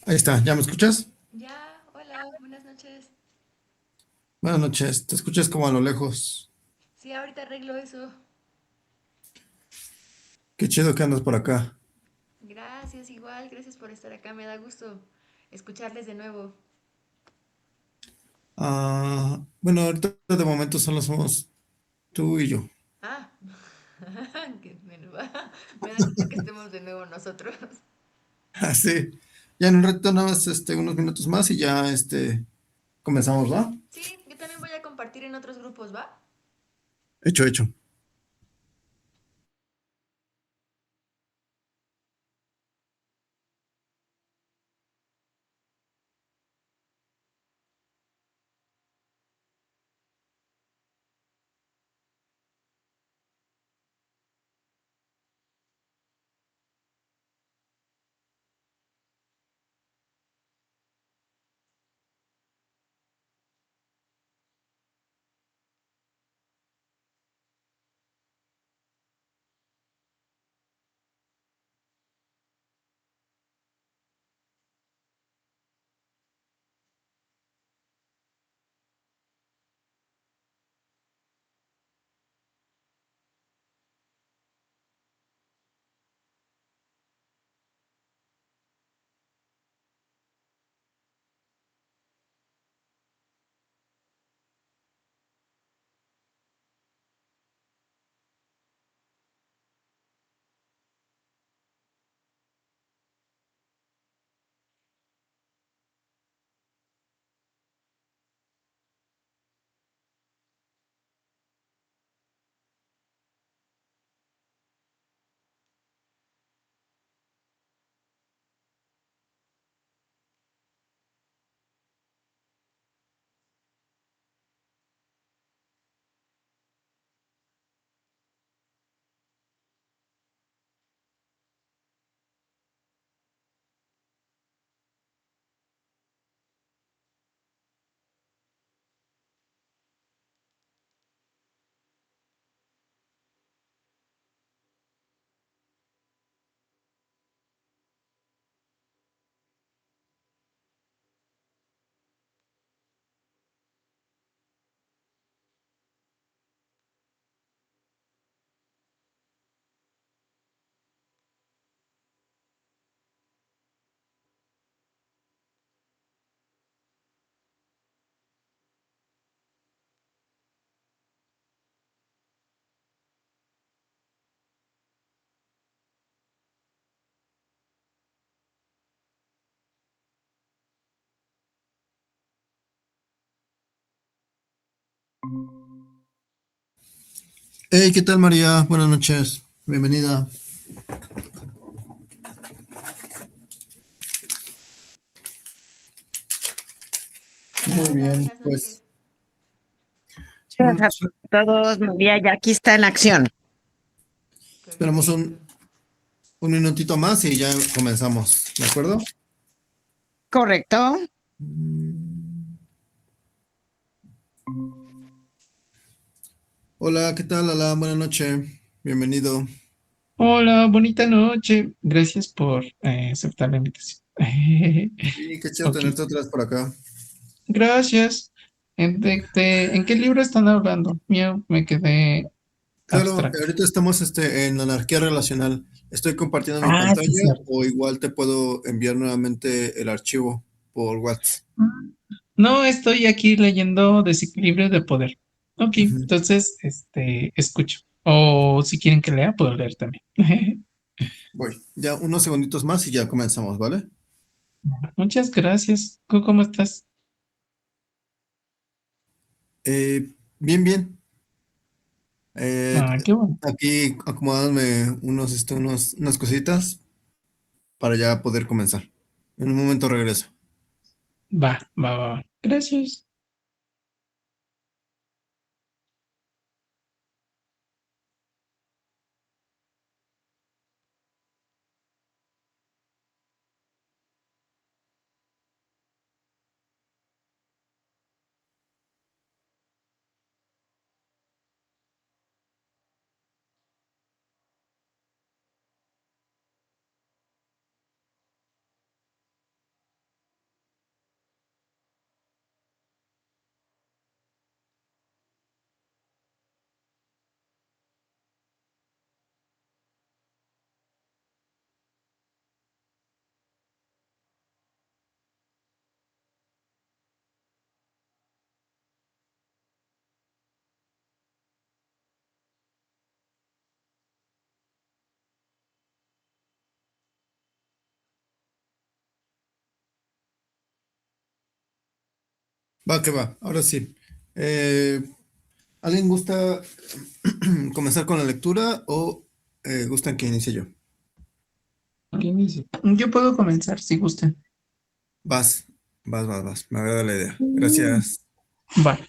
Ahí está, ¿ya me escuchas? Ya, hola, buenas noches. Buenas noches, te escuchas como a lo lejos. Sí, ahorita arreglo eso. Qué chido que andas por acá. Gracias, igual, gracias por estar acá. Me da gusto escucharles de nuevo. Bueno, ahorita de momento solo somos tú y yo. Ah, me da gusto que estemos de nuevo nosotros. Así, ya en un rato nada más, unos minutos más y ya, comenzamos, ¿va? Sí, yo también voy a compartir en otros grupos, ¿va? Hecho, hecho. Hey, ¿qué tal, María? Buenas noches, bienvenida. Hola, Muy hola, bien, buenas noches. pues, Gracias a todos, María ya aquí está en acción. esperamos Perfecto. un minutito más y ya comenzamos, ¿de acuerdo? ¿Correcto? Hola, ¿qué tal, Alan? Buenas noches, bienvenido. Hola, bonita noche. Gracias por aceptar la invitación. Sí, qué chido Ok, tenerte otra vez por acá. gracias. ¿En qué libro están hablando? Mío, me quedé Claro, abstracto. ahorita estamos en anarquía relacional. Estoy compartiendo mi Ah, sí, pantalla cierto. o igual te puedo enviar nuevamente el archivo por WhatsApp. No, estoy aquí leyendo Desequilibrio de Poder. Ok, Ujú. entonces, escucho. O si quieren que lea, puedo leer también. Voy, ya unos segunditos más y ya comenzamos, ¿vale? Muchas gracias. ¿Cómo estás? Bien, bien. Eh, Ah, qué bueno. aquí acomodándome unas cositas para ya poder comenzar. En un momento regreso. Va, va, va, va. Gracias. Va que va, ahora sí. Eh, ¿Alguien gusta comenzar con la lectura o gustan que inicie yo? ¿Quién dice? Yo puedo comenzar si gustan. Vas, vas. Me agrada la idea. Gracias. Vale.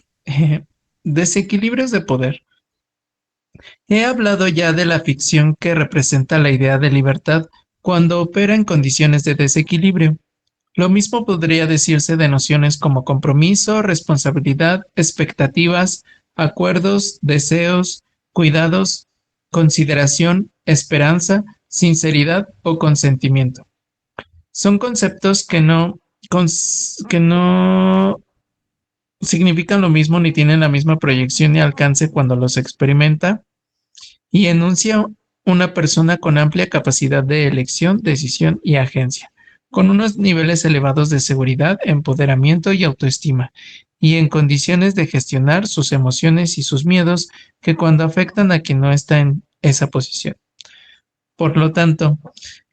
Desequilibrios de poder. He hablado ya de la ficción que representa la idea de libertad cuando opera en condiciones de desequilibrio. Lo mismo podría decirse de nociones como compromiso, responsabilidad, expectativas, acuerdos, deseos, cuidados, consideración, esperanza, sinceridad o consentimiento. Son conceptos que no significan lo mismo ni tienen la misma proyección ni alcance cuando los experimenta y enuncia una persona con amplia capacidad de elección, decisión y agencia, con unos niveles elevados de seguridad, empoderamiento y autoestima, y en condiciones de gestionar sus emociones y sus miedos que cuando afectan a quien no está en esa posición. Por lo tanto,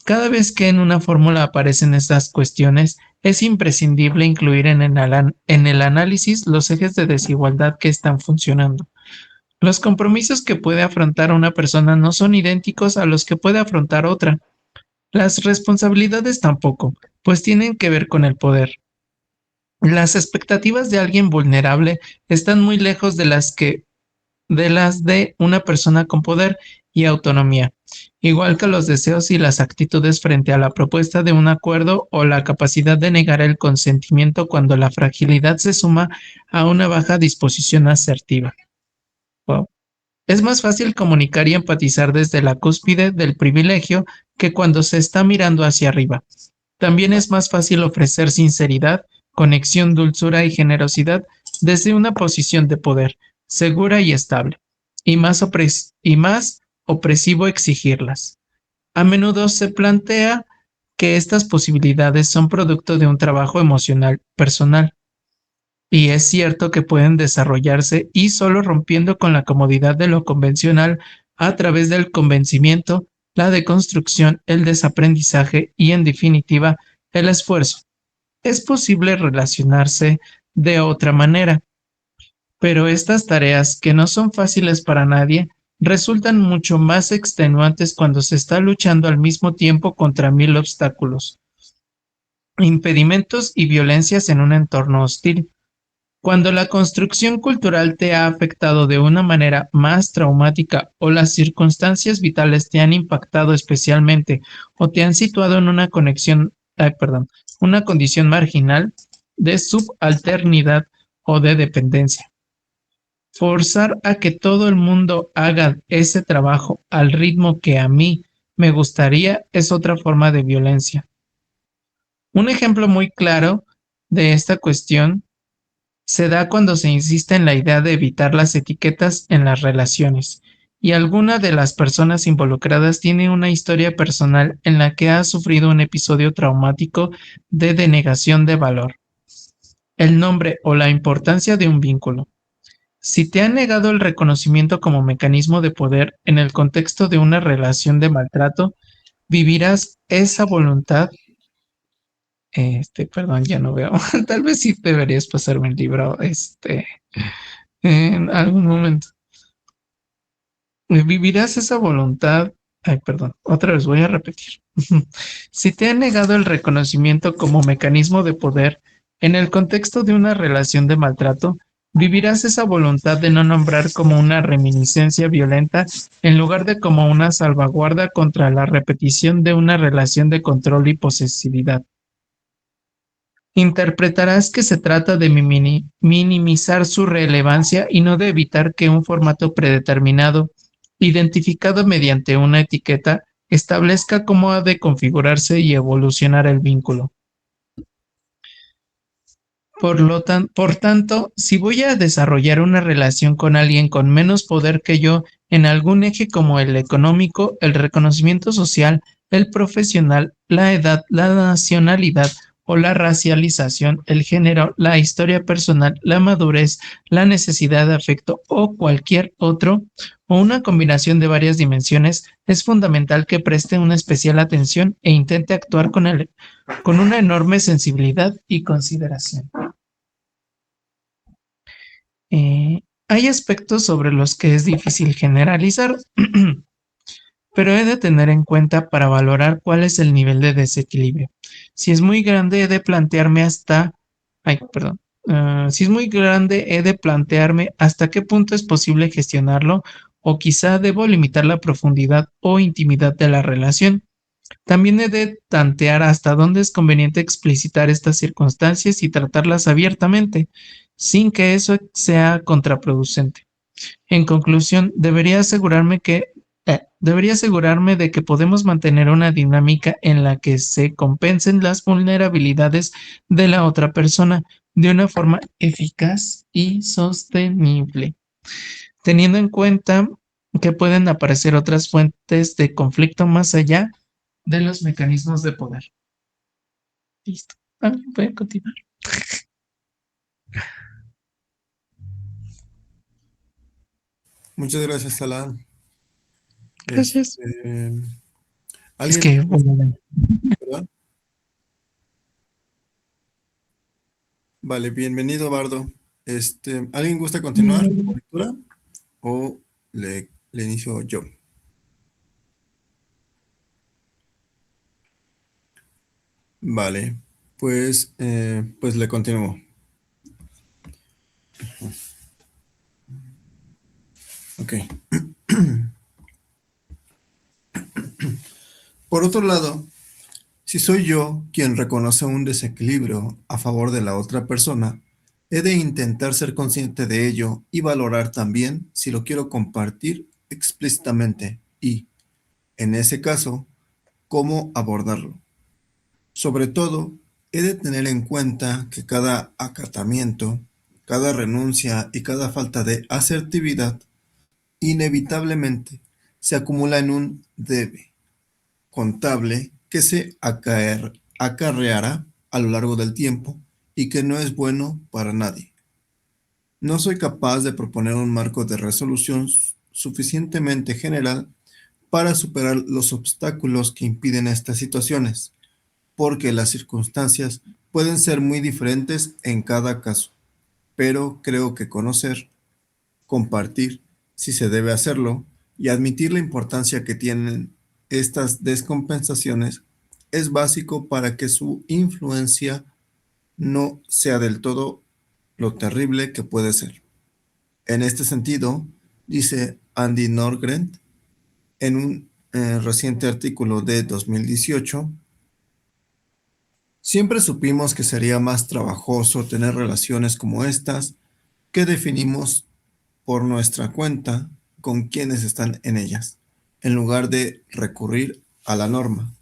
cada vez que en una fórmula aparecen estas cuestiones, es imprescindible incluir en el análisis los ejes de desigualdad que están funcionando. Los compromisos que puede afrontar una persona no son idénticos a los que puede afrontar otra. Las responsabilidades tampoco, pues tienen que ver con el poder. Las expectativas de alguien vulnerable están muy lejos de las de una persona con poder y autonomía, igual que los deseos y las actitudes frente a la propuesta de un acuerdo o la capacidad de negar el consentimiento cuando la fragilidad se suma a una baja disposición asertiva. Wow. Es más fácil comunicar y empatizar desde la cúspide del privilegio que cuando se está mirando hacia arriba. También es más fácil ofrecer sinceridad, conexión, dulzura y generosidad desde una posición de poder, segura y estable, y más opresivo exigirlas. A menudo se plantea que estas posibilidades son producto de un trabajo emocional personal. Y es cierto que pueden desarrollarse y solo rompiendo con la comodidad de lo convencional a través del convencimiento, la deconstrucción, el desaprendizaje y, en definitiva, el esfuerzo. Es posible relacionarse de otra manera, pero estas tareas, que no son fáciles para nadie, resultan mucho más extenuantes cuando se está luchando al mismo tiempo contra mil obstáculos, impedimentos y violencias en un entorno hostil. Cuando la construcción cultural te ha afectado de una manera más traumática o las circunstancias vitales te han impactado especialmente o te han situado en una condición marginal de subalternidad o de dependencia. Forzar a que todo el mundo haga ese trabajo al ritmo que a mí me gustaría es otra forma de violencia. Un ejemplo muy claro de esta cuestión se da cuando se insiste en la idea de evitar las etiquetas en las relaciones, y alguna de las personas involucradas tiene una historia personal en la que ha sufrido un episodio traumático de denegación de valor, el nombre o la importancia de un vínculo. Si te han negado el reconocimiento como mecanismo de poder en el contexto de una relación de maltrato, vivirás esa voluntad. Perdón, ya no veo. Tal vez sí deberías pasarme el libro, en algún momento. Vivirás esa voluntad. Ay, perdón, otra vez voy a repetir. Si te han negado el reconocimiento como mecanismo de poder en el contexto de una relación de maltrato, vivirás esa voluntad de no nombrar como una reminiscencia violenta en lugar de como una salvaguarda contra la repetición de una relación de control y posesividad. Interpretarás que se trata de minimizar su relevancia y no de evitar que un formato predeterminado, identificado mediante una etiqueta, establezca cómo ha de configurarse y evolucionar el vínculo. Por tanto, si voy a desarrollar una relación con alguien con menos poder que yo en algún eje como el económico, el reconocimiento social, el profesional, la edad, la nacionalidad o la racialización, el género, la historia personal, la madurez, la necesidad de afecto o cualquier otro, o una combinación de varias dimensiones, es fundamental que preste una especial atención e intente actuar con una enorme sensibilidad y consideración. Hay aspectos sobre los que es difícil generalizar, pero he de tener en cuenta para valorar cuál es el nivel de desequilibrio. Si es muy grande, he de plantearme hasta, ay, perdón, si es muy grande, he de plantearme hasta qué punto es posible gestionarlo o quizá debo limitar la profundidad o intimidad de la relación. También he de tantear hasta dónde es conveniente explicitar estas circunstancias y tratarlas abiertamente, sin que eso sea contraproducente. En conclusión, debería asegurarme de que podemos mantener una dinámica en la que se compensen las vulnerabilidades de la otra persona de una forma eficaz y sostenible, teniendo en cuenta que pueden aparecer otras fuentes de conflicto más allá de los mecanismos de poder. Listo. Voy a continuar. Muchas gracias, Alan. Gracias. Es ¿Alguien? que, bueno, ¿Verdad? Vale, bienvenido, Bardo. ¿Alguien gusta continuar con lectura o le inicio yo? Vale, pues le continúo. Ok. Por otro lado, si soy yo quien reconoce un desequilibrio a favor de la otra persona, he de intentar ser consciente de ello y valorar también si lo quiero compartir explícitamente y, en ese caso, cómo abordarlo. Sobre todo, he de tener en cuenta que cada acatamiento, cada renuncia y cada falta de asertividad inevitablemente se acumula en un debe contable que se acarreará a lo largo del tiempo y que no es bueno para nadie. No soy capaz de proponer un marco de resolución suficientemente general para superar los obstáculos que impiden estas situaciones, porque las circunstancias pueden ser muy diferentes en cada caso, pero creo que conocer, compartir, si se debe hacerlo, y admitir la importancia que tienen estas descompensaciones es básico para que su influencia no sea del todo lo terrible que puede ser. En este sentido, dice Andy Norgren en un reciente artículo de 2018, siempre supimos que sería más trabajoso tener relaciones como estas que definimos por nuestra cuenta con quienes están en ellas, en lugar de recurrir a la norma.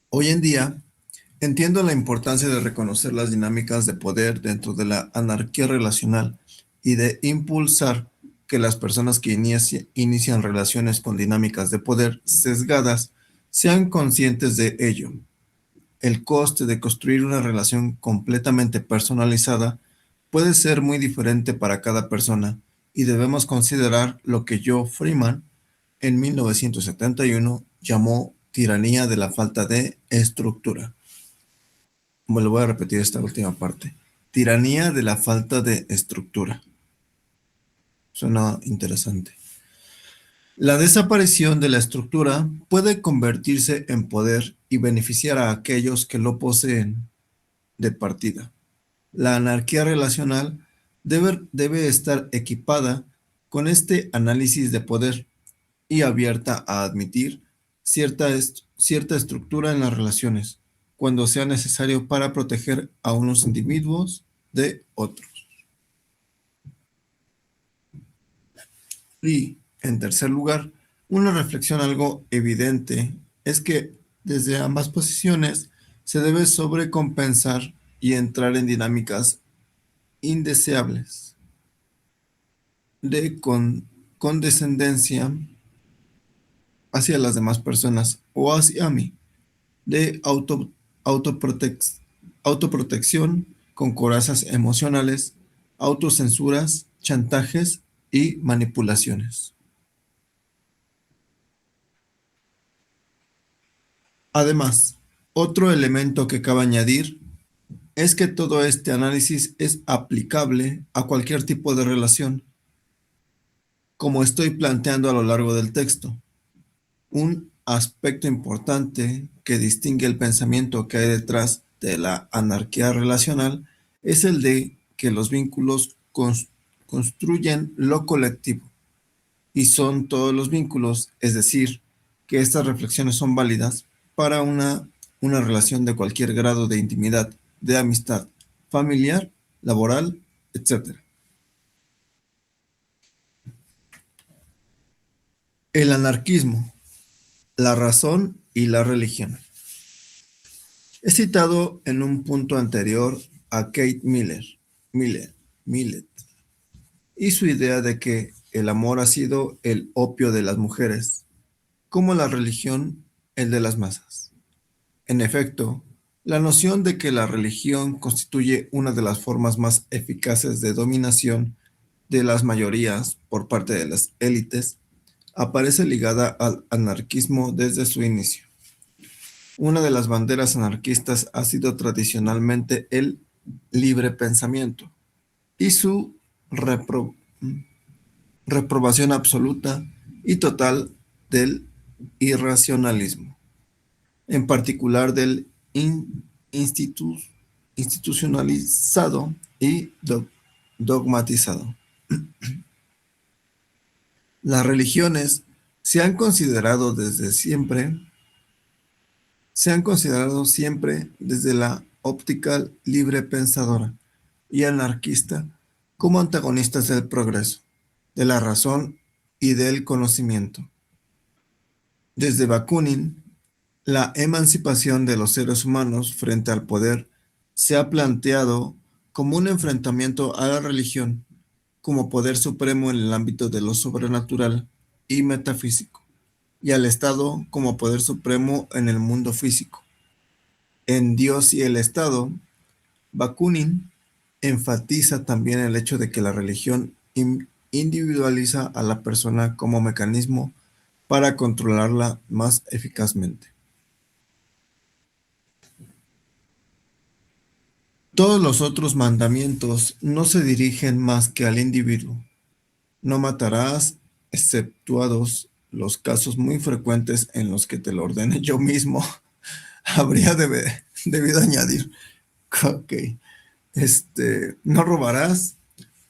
Hoy en día, entiendo la importancia de reconocer las dinámicas de poder dentro de la anarquía relacional y de impulsar que las personas que inician relaciones con dinámicas de poder sesgadas sean conscientes de ello. El coste de construir una relación completamente personalizada puede ser muy diferente para cada persona y debemos considerar lo que Joe Freeman en 1971 llamó tiranía de la falta de estructura. Me lo voy a repetir esta última parte. Tiranía de la falta de estructura. Suena interesante. La desaparición de la estructura puede convertirse en poder y beneficiar a aquellos que lo poseen de partida. La anarquía relacional debe estar equipada con este análisis de poder y abierta a admitir cierta estructura en las relaciones, cuando sea necesario para proteger a unos individuos de otros. Y, en tercer lugar, una reflexión algo evidente es que desde ambas posiciones se debe sobrecompensar y entrar en dinámicas indeseables de condescendencia hacia las demás personas o hacia mí, de autoprotección con corazas emocionales, autocensuras, chantajes y manipulaciones. Además, otro elemento que cabe añadir es que todo este análisis es aplicable a cualquier tipo de relación, como estoy planteando a lo largo del texto. Un aspecto importante que distingue el pensamiento que hay detrás de la anarquía relacional es el de que los vínculos construyen lo colectivo y son todos los vínculos, es decir, que estas reflexiones son válidas para una relación de cualquier grado de intimidad, de amistad, familiar, laboral, etc. El anarquismo, la razón y la religión. He citado en un punto anterior a Kate Millett y su idea de que el amor ha sido el opio de las mujeres, como la religión el de las masas. En efecto, la noción de que la religión constituye una de las formas más eficaces de dominación de las mayorías por parte de las élites aparece ligada al anarquismo desde su inicio. Una de las banderas anarquistas ha sido tradicionalmente el libre pensamiento y su reprobación absoluta y total del irracionalismo, en particular del institucionalizado y dogmatizado. Las religiones se han considerado siempre desde la óptica libre pensadora y anarquista como antagonistas del progreso, de la razón y del conocimiento. Desde Bakunin, la emancipación de los seres humanos frente al poder se ha planteado como un enfrentamiento a la religión como poder supremo en el ámbito de lo sobrenatural y metafísico, y al Estado como poder supremo en el mundo físico. En Dios y el Estado, Bakunin enfatiza también el hecho de que la religión individualiza a la persona como mecanismo para controlarla más eficazmente. Todos los otros mandamientos no se dirigen más que al individuo. No matarás, exceptuados los casos muy frecuentes en los que te lo ordene yo mismo. Habría debido añadir. Ok. No robarás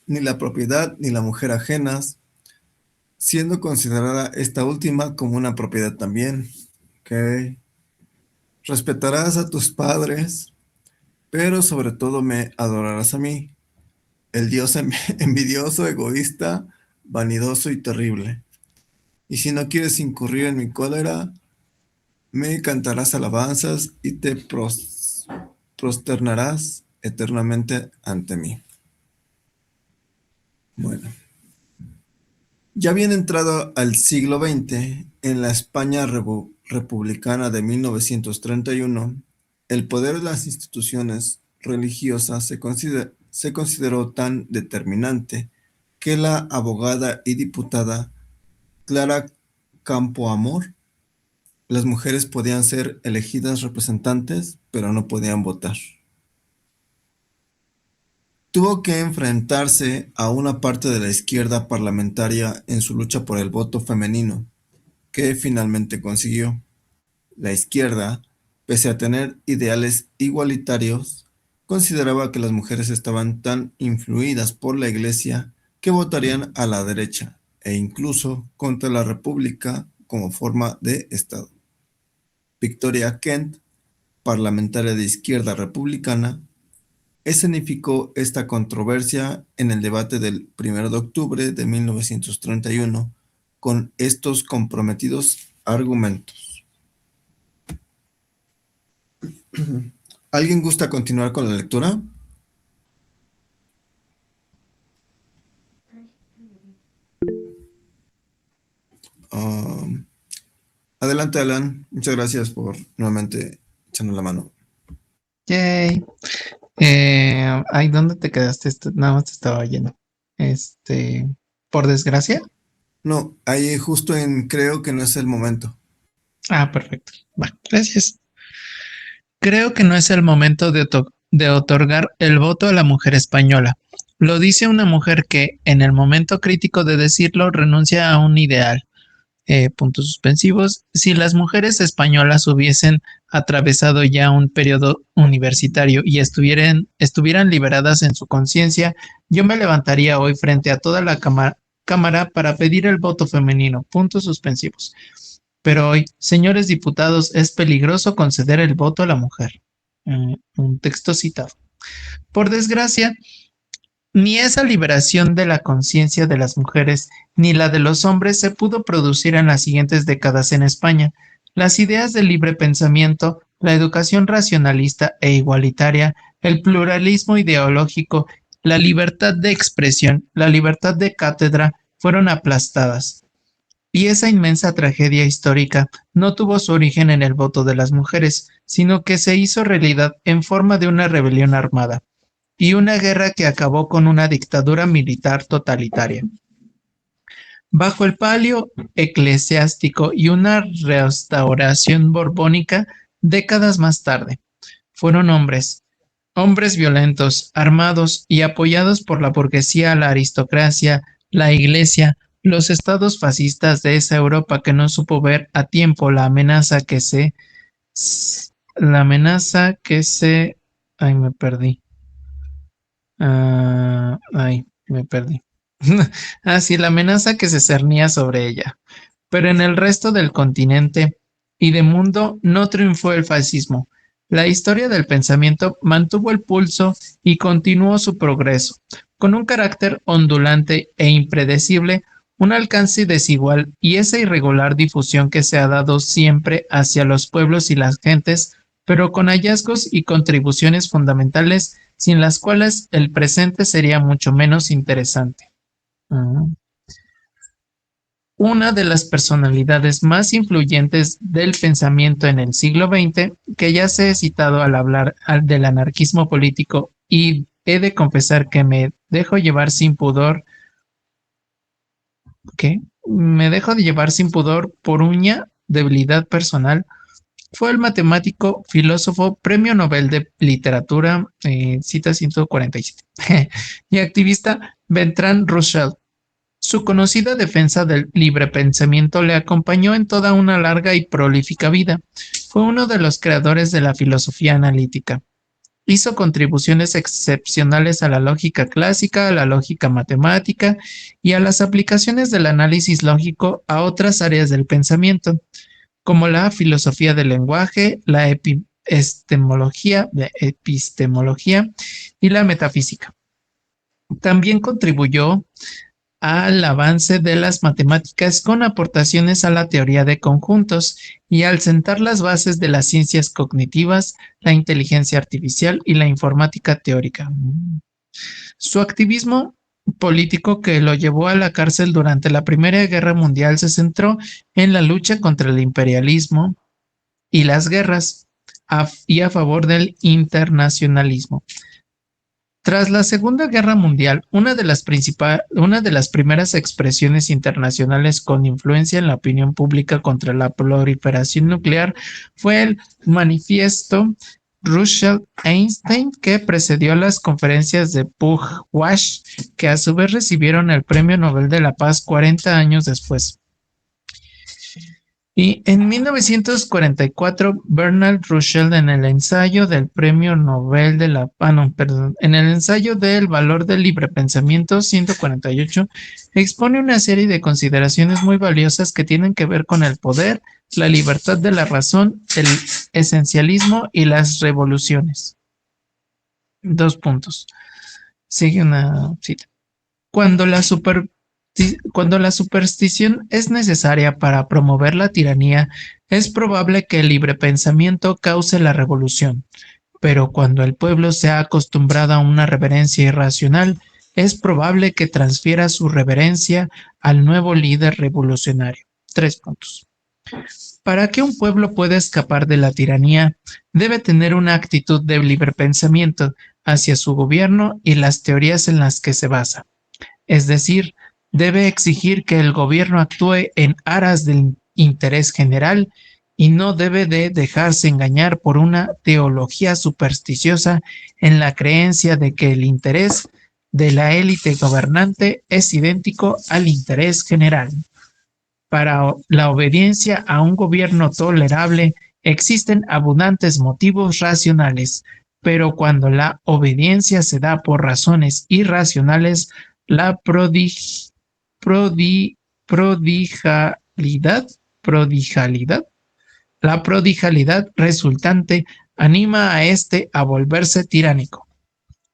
ni la propiedad ni la mujer ajenas, siendo considerada esta última como una propiedad también. Ok. Respetarás a tus padres, pero sobre todo me adorarás a mí, el Dios envidioso, egoísta, vanidoso y terrible. Y si no quieres incurrir en mi cólera, me cantarás alabanzas y te prosternarás eternamente ante mí. Bueno, ya bien entrado al siglo XX, en la España republicana de 1931, el poder de las instituciones religiosas se consideró tan determinante que la abogada y diputada Clara Campoamor, las mujeres podían ser elegidas representantes, pero no podían votar. Tuvo que enfrentarse a una parte de la izquierda parlamentaria en su lucha por el voto femenino, que finalmente consiguió. La izquierda, pese a tener ideales igualitarios, consideraba que las mujeres estaban tan influidas por la Iglesia que votarían a la derecha e incluso contra la República como forma de Estado. Victoria Kent, parlamentaria de izquierda republicana, escenificó esta controversia en el debate del 1 de octubre de 1931 con estos comprometidos argumentos. ¿Alguien gusta continuar con la lectura? Adelante, Alan. Muchas gracias por nuevamente echarnos la mano. Yay. Ay, ¿dónde te quedaste? Nada más te estaba oyendo. Por desgracia. No, ahí justo en creo que no es el momento. Ah, perfecto. Va, gracias. Creo que no es el momento de de otorgar el voto a la mujer española. Lo dice una mujer que, en el momento crítico de decirlo, renuncia a un ideal. Puntos suspensivos. Si las mujeres españolas hubiesen atravesado ya un periodo universitario y estuvieran liberadas en su conciencia, yo me levantaría hoy frente a toda la cámara para pedir el voto femenino. Puntos suspensivos. Pero hoy, señores diputados, es peligroso conceder el voto a la mujer. Un texto citado. Por desgracia, ni esa liberación de la conciencia de las mujeres ni la de los hombres se pudo producir en las siguientes décadas en España. Las ideas del libre pensamiento, la educación racionalista e igualitaria, el pluralismo ideológico, la libertad de expresión, la libertad de cátedra fueron aplastadas. Y esa inmensa tragedia histórica no tuvo su origen en el voto de las mujeres, sino que se hizo realidad en forma de una rebelión armada y una guerra que acabó con una dictadura militar totalitaria. Bajo el palio eclesiástico y una restauración borbónica, décadas más tarde, fueron hombres violentos, armados y apoyados por la burguesía, la aristocracia, la iglesia, los estados fascistas de esa Europa que no supo ver a tiempo la amenaza que se... Ay, me perdí. Me perdí. Sí, la amenaza que se cernía sobre ella. Pero en el resto del continente y de mundo no triunfó el fascismo. La historia del pensamiento mantuvo el pulso y continuó su progreso, con un carácter ondulante e impredecible, un alcance desigual y esa irregular difusión que se ha dado siempre hacia los pueblos y las gentes, pero con hallazgos y contribuciones fundamentales sin las cuales el presente sería mucho menos interesante. Una de las personalidades más influyentes del pensamiento en el siglo XX, que ya se he citado al hablar del anarquismo político, y he de confesar que me dejo llevar sin pudor. ¿Qué? Me dejo de llevar sin pudor por una debilidad personal. Fue el matemático, filósofo, premio Nobel de Literatura, cita 147, y activista Bertrand Russell. Su conocida defensa del libre pensamiento le acompañó en toda una larga y prolífica vida. Fue uno de los creadores de la filosofía analítica. Hizo contribuciones excepcionales a la lógica clásica, a la lógica matemática y a las aplicaciones del análisis lógico a otras áreas del pensamiento, como la filosofía del lenguaje, la epistemología y la metafísica. También contribuyó al avance de las matemáticas con aportaciones a la teoría de conjuntos y al sentar las bases de las ciencias cognitivas, la inteligencia artificial y la informática teórica. Su activismo político, que lo llevó a la cárcel durante la Primera Guerra Mundial, se centró en la lucha contra el imperialismo y las guerras y a favor del internacionalismo. Tras la Segunda Guerra Mundial, una de las primeras expresiones internacionales con influencia en la opinión pública contra la proliferación nuclear fue el Manifiesto Russell-Einstein, que precedió a las conferencias de Pugwash, que a su vez recibieron el Premio Nobel de la Paz 40 años después. Y en 1944, Bertrand Russell, en el ensayo del Premio Nobel de la Paz, en el ensayo del valor del libre pensamiento 148, expone una serie de consideraciones muy valiosas que tienen que ver con el poder, la libertad de la razón, el esencialismo y las revoluciones. 2 puntos. Sigue una cita. Cuando la superstición es necesaria para promover la tiranía, es probable que el libre pensamiento cause la revolución. Pero cuando el pueblo se ha acostumbrado a una reverencia irracional, es probable que transfiera su reverencia al nuevo líder revolucionario. 3 puntos. Para que un pueblo pueda escapar de la tiranía, debe tener una actitud de libre pensamiento hacia su gobierno y las teorías en las que se basa. Es decir, debe exigir que el gobierno actúe en aras del interés general y no debe de dejarse engañar por una teología supersticiosa en la creencia de que el interés de la élite gobernante es idéntico al interés general. Para la obediencia a un gobierno tolerable existen abundantes motivos racionales, pero cuando la obediencia se da por razones irracionales, la prodigalidad, prodigalidad, la prodigalidad resultante anima a éste a volverse tiránico.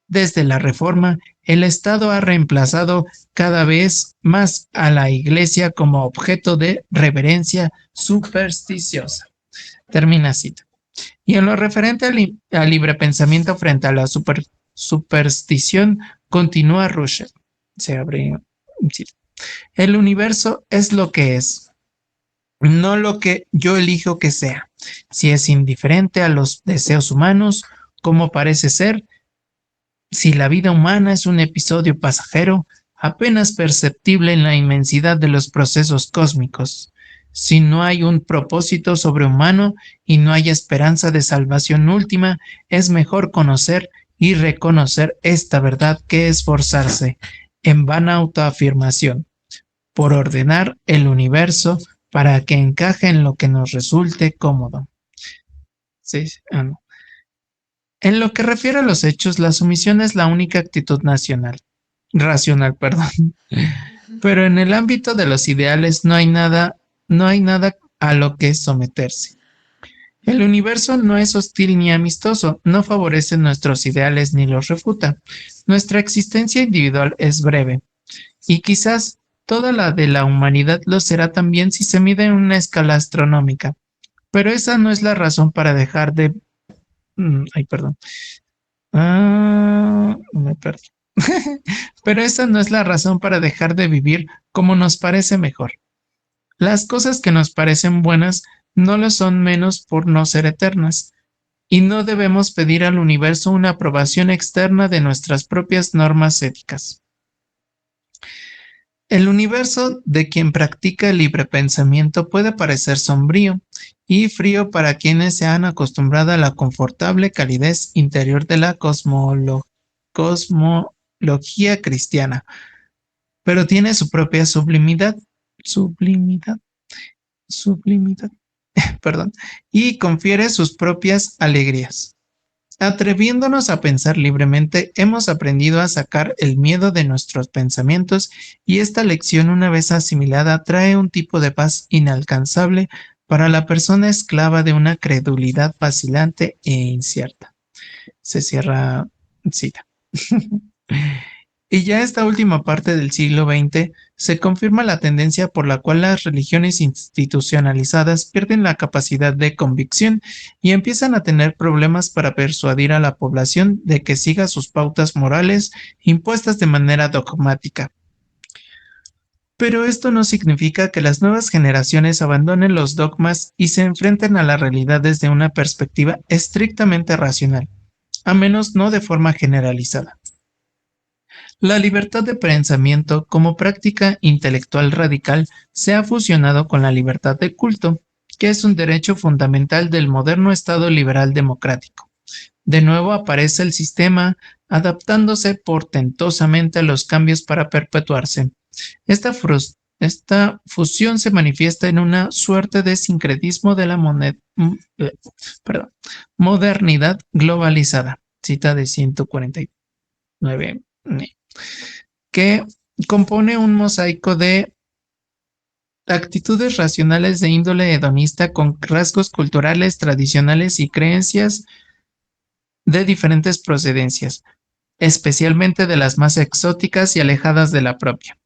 Desde la Reforma, el Estado ha reemplazado cada vez más a la Iglesia como objeto de reverencia supersticiosa. Termina cita. Y en lo referente al libre pensamiento frente a la superstición, continúa Russell. Se abre cita. El universo es lo que es, no lo que yo elijo que sea. Si es indiferente a los deseos humanos, como parece ser, si la vida humana es un episodio pasajero, apenas perceptible en la inmensidad de los procesos cósmicos, si no hay un propósito sobrehumano y no hay esperanza de salvación última, es mejor conocer y reconocer esta verdad que esforzarse en vana autoafirmación por ordenar el universo para que encaje en lo que nos resulte cómodo. Sí, no. En lo que refiere a los hechos, la sumisión es la única actitud racional, perdón. Pero en el ámbito de los ideales no hay nada a lo que someterse. El universo no es hostil ni amistoso, no favorece nuestros ideales ni los refuta. Nuestra existencia individual es breve, y quizás toda la de la humanidad lo será también si se mide en una escala astronómica. Pero esa no es la razón para dejar de... Ay, perdón. Me perdí. Pero esa no es la razón para dejar de vivir como nos parece mejor. Las cosas que nos parecen buenas no lo son menos por no ser eternas, y no debemos pedir al universo una aprobación externa de nuestras propias normas éticas. El universo de quien practica el libre pensamiento puede parecer sombrío y frío para quienes se han acostumbrado a la confortable calidez interior de la cosmología cristiana, pero tiene su propia sublimidad, perdón, y confiere sus propias alegrías. Atreviéndonos a pensar libremente, hemos aprendido a sacar el miedo de nuestros pensamientos y esta lección, una vez asimilada, trae un tipo de paz inalcanzable para la persona esclava de una credulidad vacilante e incierta. Se cierra cita. Y ya esta última parte del siglo XX se confirma la tendencia por la cual las religiones institucionalizadas pierden la capacidad de convicción y empiezan a tener problemas para persuadir a la población de que siga sus pautas morales impuestas de manera dogmática. Pero esto no significa que las nuevas generaciones abandonen los dogmas y se enfrenten a la realidad desde una perspectiva estrictamente racional, a menos no de forma generalizada. La libertad de pensamiento como práctica intelectual radical se ha fusionado con la libertad de culto, que es un derecho fundamental del moderno Estado liberal democrático. De nuevo aparece el sistema adaptándose portentosamente a los cambios para perpetuarse. Esta fusión se manifiesta en una suerte de sincretismo de la modernidad globalizada, cita de 149, que compone un mosaico de actitudes racionales de índole hedonista con rasgos culturales, tradicionales y creencias de diferentes procedencias, especialmente de las más exóticas y alejadas de la propia.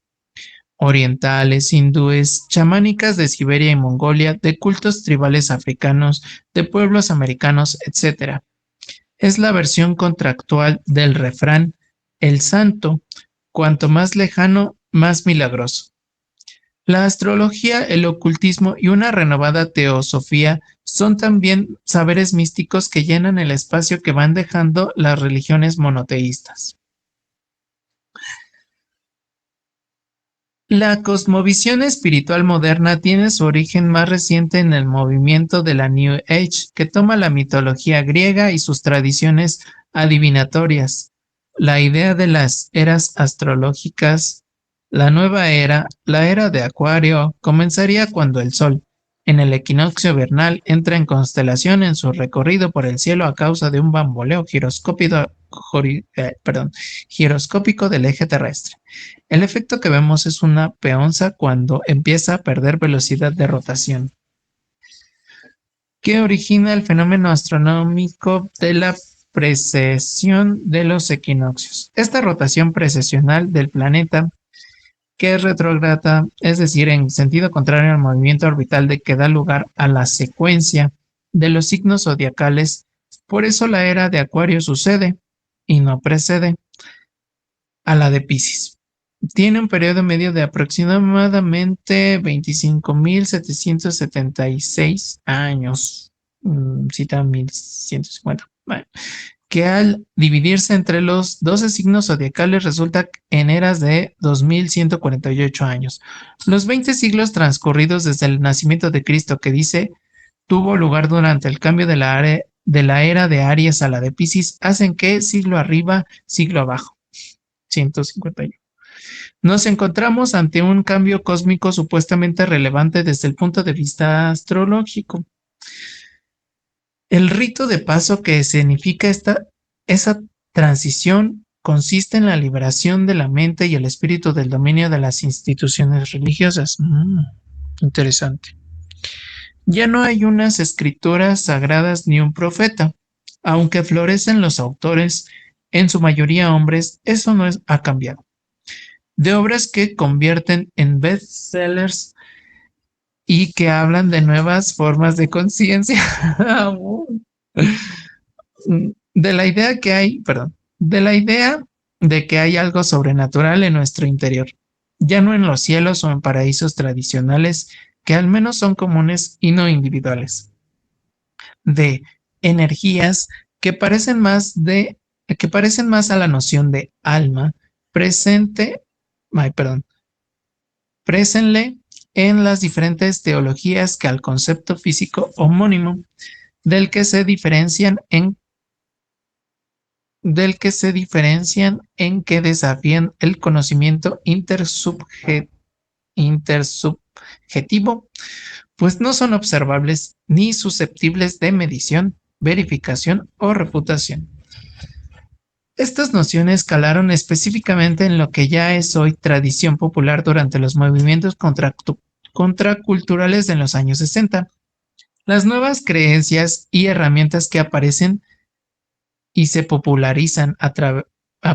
Orientales, hindúes, chamánicas de Siberia y Mongolia, de cultos tribales africanos, de pueblos americanos, etc. Es la versión contractual del refrán: el santo, cuanto más lejano, más milagroso. La astrología, el ocultismo y una renovada teosofía son también saberes místicos que llenan el espacio que van dejando las religiones monoteístas. La cosmovisión espiritual moderna tiene su origen más reciente en el movimiento de la New Age, que toma la mitología griega y sus tradiciones adivinatorias. La idea de las eras astrológicas, la nueva era, la era de Acuario, comenzaría cuando el Sol, en el equinoccio vernal, entra en constelación en su recorrido por el cielo a causa de un bamboleo giroscópico del eje terrestre. El efecto que vemos es una peonza cuando empieza a perder velocidad de rotación, que origina el fenómeno astronómico de la precesión de los equinoccios. Esta rotación precesional del planeta, que es retrógrada, es decir, en sentido contrario al movimiento orbital de que da lugar a la secuencia de los signos zodiacales, por eso la era de Acuario sucede y no precede a la de Piscis. Tiene un periodo medio de aproximadamente 25.776 años, cita 1150, bueno, que al dividirse entre los 12 signos zodiacales resulta en eras de 2148 años. Los 20 siglos transcurridos desde el nacimiento de Cristo, que dice tuvo lugar durante el cambio de la era de Aries a la de Piscis, hacen que siglo arriba, siglo abajo, 151. Nos encontramos ante un cambio cósmico supuestamente relevante desde el punto de vista astrológico. El rito de paso que significa esa transición consiste en la liberación de la mente y el espíritu del dominio de las instituciones religiosas. Interesante. Ya no hay unas escrituras sagradas ni un profeta. Aunque florecen los autores, en su mayoría hombres, eso no ha cambiado. De obras que convierten en bestsellers y que hablan de nuevas formas de conciencia. De la idea de que hay algo sobrenatural en nuestro interior, ya no en los cielos o en paraísos tradicionales que al menos son comunes y no individuales, de energías que parecen más a la noción de alma présenle en las diferentes teologías que al concepto físico homónimo del que se diferencian en que desafían el conocimiento intersubjetivo, pues no son observables ni susceptibles de medición, verificación o reputación. Estas nociones calaron específicamente en lo que ya es hoy tradición popular durante los movimientos contraculturales de los años 60. Las nuevas creencias y herramientas que aparecen y se popularizan a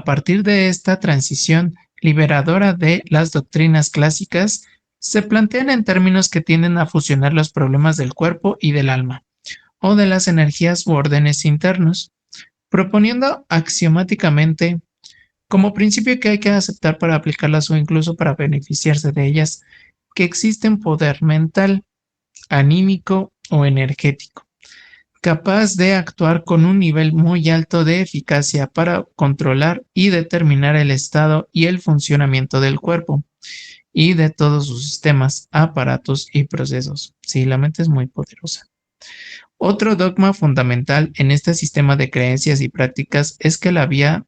partir de esta transición liberadora de las doctrinas clásicas se plantean en términos que tienden a fusionar los problemas del cuerpo y del alma, o de las energías u órdenes internos, proponiendo axiomáticamente como principio que hay que aceptar para aplicarlas o incluso para beneficiarse de ellas, que existe un poder mental, anímico o energético, capaz de actuar con un nivel muy alto de eficacia para controlar y determinar el estado y el funcionamiento del cuerpo y de todos sus sistemas, aparatos y procesos. Sí, la mente es muy poderosa. Otro dogma fundamental en este sistema de creencias y prácticas es que la vía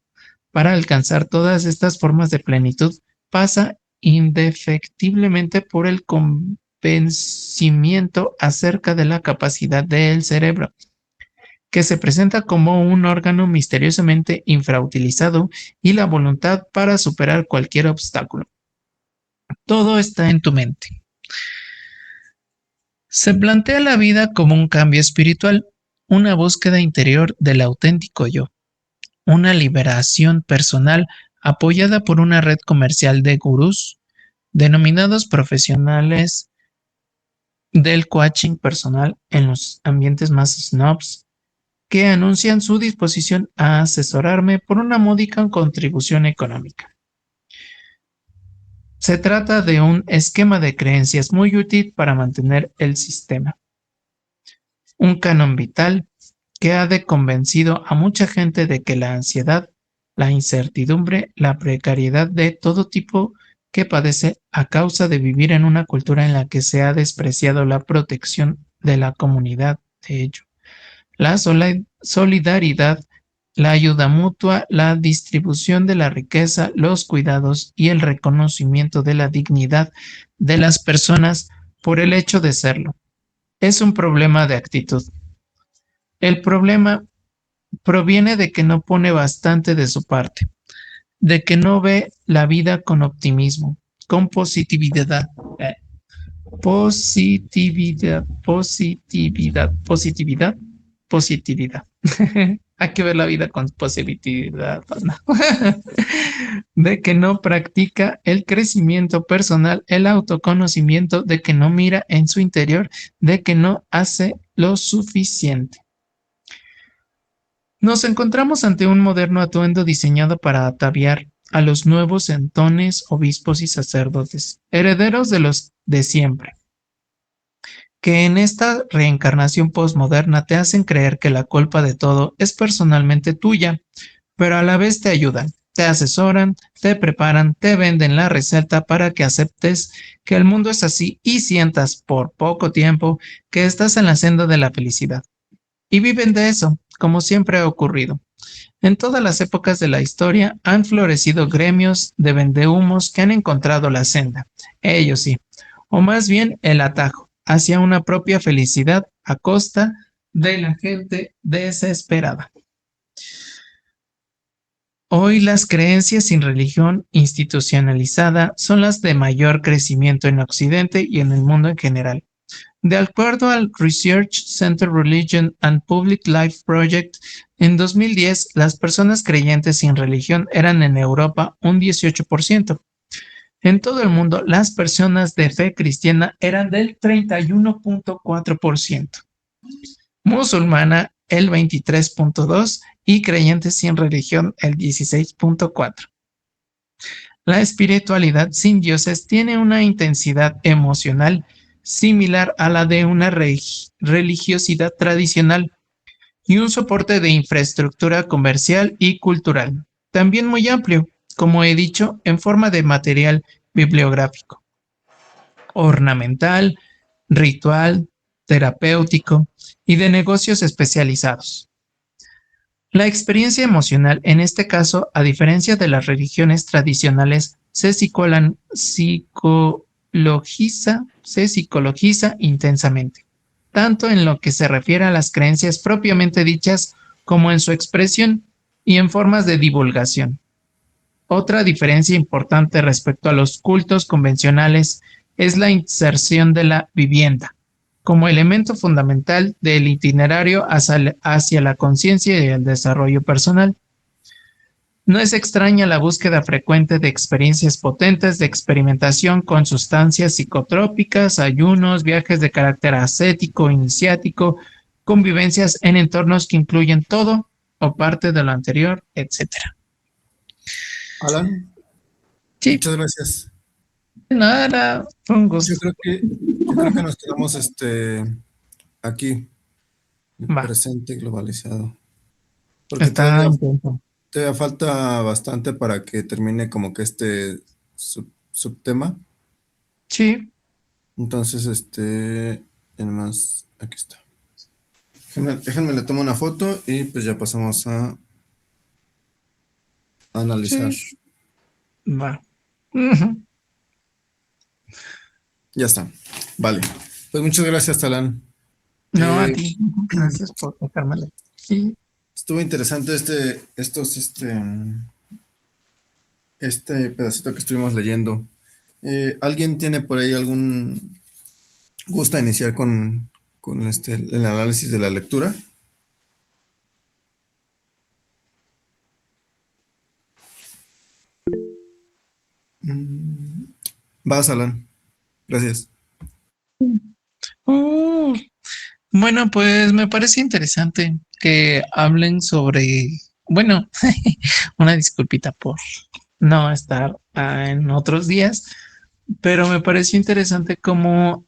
para alcanzar todas estas formas de plenitud pasa indefectiblemente por el convencimiento acerca de la capacidad del cerebro, que se presenta como un órgano misteriosamente infrautilizado, y la voluntad para superar cualquier obstáculo. Todo está en tu mente. Se plantea la vida como un cambio espiritual, una búsqueda interior del auténtico yo, una liberación personal apoyada por una red comercial de gurús, denominados profesionales del coaching personal en los ambientes más snobs, que anuncian su disposición a asesorarme por una módica contribución económica. Se trata de un esquema de creencias muy útil para mantener el sistema. Un canon vital que ha convencido a mucha gente de que la ansiedad, la incertidumbre, la precariedad de todo tipo que padece a causa de vivir en una cultura en la que se ha despreciado la protección de la comunidad. De ello, la solidaridad, la ayuda mutua, la distribución de la riqueza, los cuidados y el reconocimiento de la dignidad de las personas por el hecho de serlo. Es un problema de actitud. El problema proviene de que no pone bastante de su parte, de que no ve la vida con optimismo, con positividad, positividad. Hay que ver la vida con positividad, ¿no? De que no practica el crecimiento personal, el autoconocimiento, de que no mira en su interior, de que no hace lo suficiente. Nos encontramos ante un moderno atuendo diseñado para ataviar a los nuevos entones, obispos y sacerdotes, herederos de los de siempre, que en esta reencarnación posmoderna te hacen creer que la culpa de todo es personalmente tuya, pero a la vez te ayudan, te asesoran, te preparan, te venden la receta para que aceptes que el mundo es así y sientas por poco tiempo que estás en la senda de la felicidad. Y viven de eso, como siempre ha ocurrido. En todas las épocas de la historia han florecido gremios de vendehumos que han encontrado la senda, ellos sí, o más bien el atajo, hacia una propia felicidad a costa de la gente desesperada. Hoy las creencias sin religión institucionalizada son las de mayor crecimiento en Occidente y en el mundo en general. De acuerdo al Research Center Religion and Public Life Project, en 2010 las personas creyentes sin religión eran en Europa un 18%. En todo el mundo, las personas de fe cristiana eran del 31.4%, musulmana el 23.2% y creyentes sin religión el 16.4%. La espiritualidad sin dioses tiene una intensidad emocional similar a la de una religiosidad tradicional y un soporte de infraestructura comercial y cultural, también muy amplio, como he dicho, en forma de material bibliográfico, ornamental, ritual, terapéutico y de negocios especializados. La experiencia emocional, en este caso, a diferencia de las religiones tradicionales, se psicologiza intensamente, tanto en lo que se refiere a las creencias propiamente dichas como en su expresión y en formas de divulgación. Otra diferencia importante respecto a los cultos convencionales es la inserción de la vivienda como elemento fundamental del itinerario hacia la conciencia y el desarrollo personal. No es extraña la búsqueda frecuente de experiencias potentes de experimentación con sustancias psicotrópicas, ayunos, viajes de carácter ascético, iniciático, convivencias en entornos que incluyen todo o parte de lo anterior, etc. Alan, Sí, muchas gracias. nada, fue un gusto. Yo creo que nos quedamos aquí, Va, presente globalizado. Porque está intento. todavía falta bastante para que termine como que este subtema. Sí, Entonces, además, aquí está. Déjenme le tomo una foto y pues ya pasamos a analizar. sí, va. Ujú. Ya está. Vale. Pues muchas gracias, Talán. No, a Eh, ti. Gracias por dejármela. Sí, Estuvo interesante este pedacito que estuvimos leyendo. ¿Alguien tiene por ahí gusta iniciar con el análisis de la lectura? Mm, Vas, Alan. Gracias. Uh, bueno, pues me parece interesante que hablen sobre, bueno, una disculpita por no estar en otros días, pero me pareció interesante cómo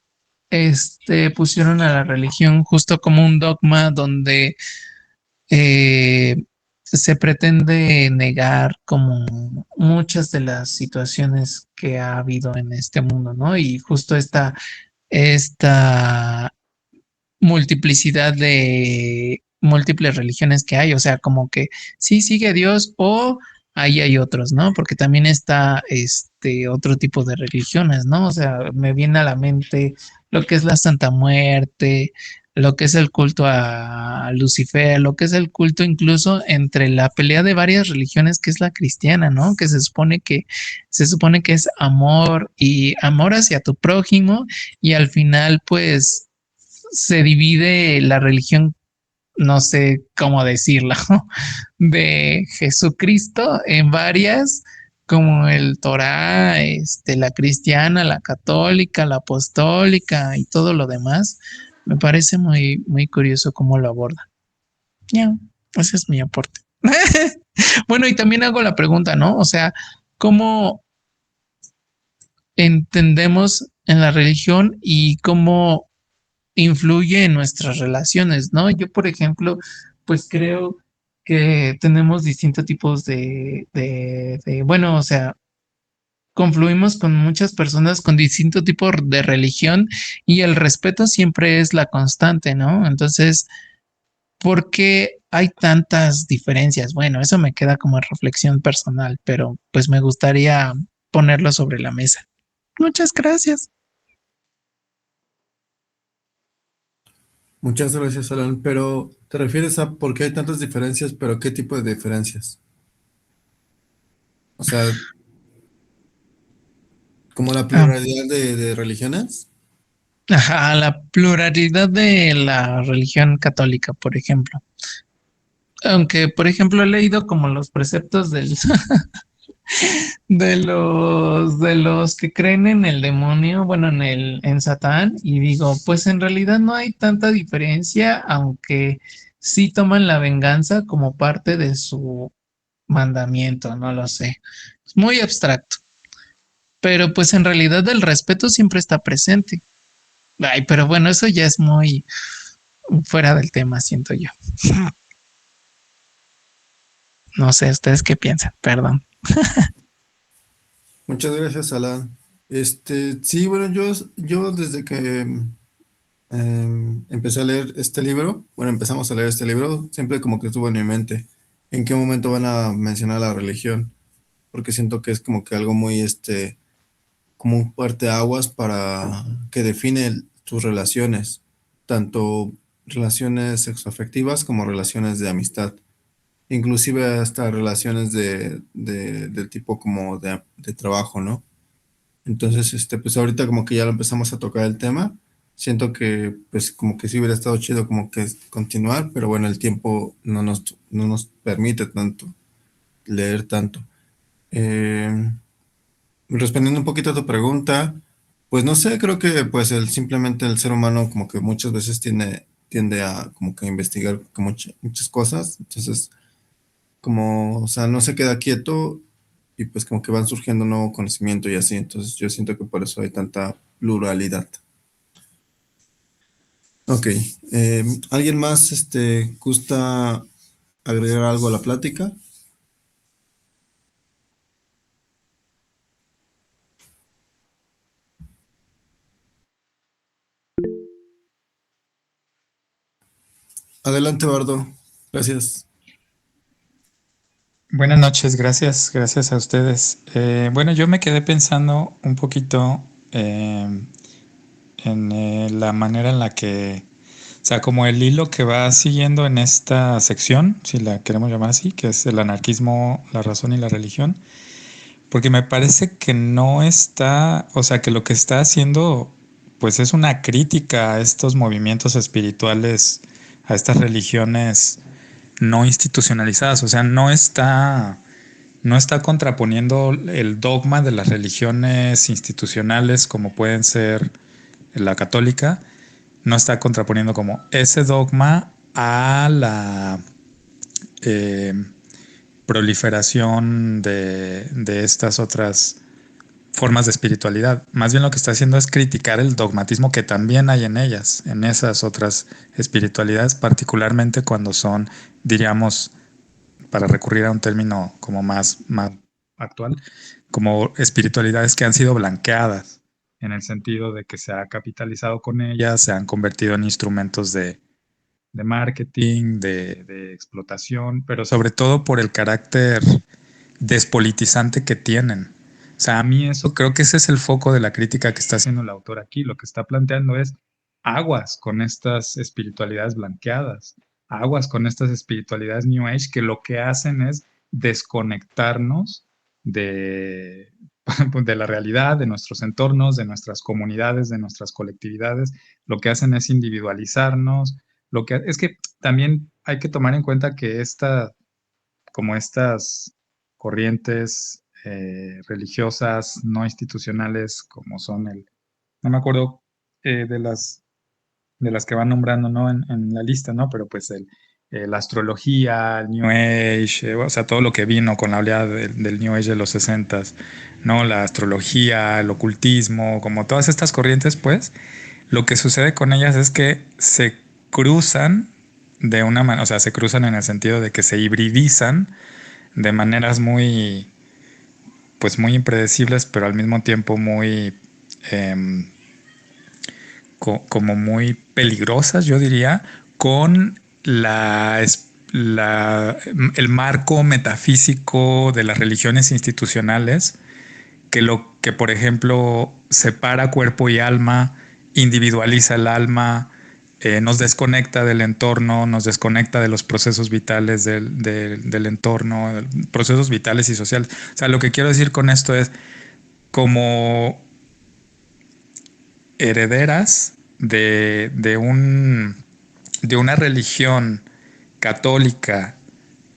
pusieron a la religión justo como un dogma donde eh, se pretende negar como muchas de las situaciones que ha habido en este mundo, ¿no? Y justo esta multiplicidad de múltiples religiones que hay, o sea, como que sí sigue a Dios o ahí hay otros, ¿no? Porque también está este otro tipo de religiones, ¿no? O sea, me viene a la mente lo que es la Santa Muerte, lo que es el culto a Lucifer, lo que es el culto incluso entre la pelea de varias religiones que es la cristiana, ¿no? Que se supone que es amor y amor hacia tu prójimo y al final pues se divide la religión, no sé cómo decirlo, de Jesucristo en varias, como el Torá, la cristiana, la católica, la apostólica y todo lo demás. Me parece muy, muy curioso cómo lo aborda. Ya, ese es mi aporte. Bueno, y también hago la pregunta, ¿no? O sea, ¿cómo entendemos en la religión y cómo influye en nuestras relaciones, ¿no? Yo, por ejemplo, pues creo que tenemos distintos tipos bueno, o sea, confluimos con muchas personas con distinto tipo de religión y el respeto siempre es la constante, ¿no? Entonces, ¿por qué hay tantas diferencias? Bueno, eso me queda como reflexión personal, pero pues me gustaría ponerlo sobre la mesa. Muchas gracias. Muchas gracias, Alan. Pero, ¿te refieres a por qué hay tantas diferencias, pero qué tipo de diferencias? O sea, como la Ah, pluralidad de religiones. ajá, la pluralidad de la religión católica, por ejemplo. Aunque, por ejemplo, he leído como los preceptos de los que creen en el demonio, bueno, en Satán, y digo, pues en realidad no hay tanta diferencia, aunque sí toman la venganza como parte de su mandamiento, no lo sé. Es muy abstracto, pero pues en realidad el respeto siempre está presente. Ay, pero bueno, eso ya es muy fuera del tema, siento yo. No sé, ¿ustedes qué piensan? Perdón. Muchas gracias, Alan. Sí, bueno, yo desde que empecé a leer este libro, bueno, empezamos a leer este libro, siempre como que estuvo en mi mente, ¿en qué momento van a mencionar la religión? Porque siento que es como que algo muy, como un parteaguas para que define tus relaciones, tanto relaciones sexoafectivas como relaciones de amistad, inclusive hasta relaciones del tipo como de trabajo, ¿no? Entonces, pues ahorita como que ya lo empezamos a tocar el tema. Siento que, pues, como que sí hubiera estado chido como que continuar, pero bueno, el tiempo no nos permite tanto leer tanto. Eh, Respondiendo un poquito a tu pregunta, pues no sé, creo que pues simplemente el ser humano como que muchas veces tiende a como que investigar como muchas cosas. Entonces, como, o sea, no se queda quieto y pues como que van surgiendo nuevo conocimiento y así. Entonces yo siento que por eso hay tanta pluralidad. Ok, ¿alguien más gusta agregar algo a la plática? Adelante, Bardo. Gracias. Buenas noches, gracias a ustedes. Bueno, yo me quedé pensando un poquito en la manera en la que, o sea, como el hilo que va siguiendo en esta sección, si la queremos llamar así, que es el anarquismo, la razón y la religión, porque me parece que no está, o sea, que lo que está haciendo, pues es una crítica a estos movimientos espirituales, a estas religiones no institucionalizadas, o sea, no está contraponiendo el dogma de las religiones institucionales como pueden ser la católica, no está contraponiendo como ese dogma a la eh, proliferación de estas otras formas de espiritualidad. Más bien lo que está haciendo es criticar el dogmatismo que también hay en ellas, en esas otras espiritualidades, particularmente cuando son, diríamos, para recurrir a un término como más actual, como espiritualidades que han sido blanqueadas, en el sentido de que se ha capitalizado con ellas, se han convertido en instrumentos de marketing, de explotación, pero sobre todo por el carácter despolitizante que tienen. O sea, a mí eso creo que ese es el foco de la crítica que está haciendo el autor aquí. Lo que está planteando es aguas con estas espiritualidades blanqueadas, aguas con estas espiritualidades New Age que lo que hacen es desconectarnos de, de la realidad, de nuestros entornos, de nuestras comunidades, de nuestras colectividades. Lo que hacen es individualizarnos. Lo que es que también hay que tomar en cuenta que como estas corrientes religiosas no institucionales, como son no me acuerdo de las que van nombrando, ¿no? En la lista, ¿no? Pero pues la astrología, el New Age, o sea, todo lo que vino con la oleada del New Age de los 60s, ¿no? La astrología, el ocultismo, como todas estas corrientes, pues, lo que sucede con ellas es que se cruzan de una manera, o sea, se cruzan en el sentido de que se hibridizan de maneras pues muy impredecibles, pero al mismo tiempo muy, eh, como muy peligrosas, yo diría, con el marco metafísico de las religiones institucionales, que por ejemplo separa cuerpo y alma, individualiza el alma, nos desconecta del entorno, nos desconecta de los procesos vitales del entorno, procesos vitales y sociales. O sea, lo que quiero decir con esto es como herederas de una religión católica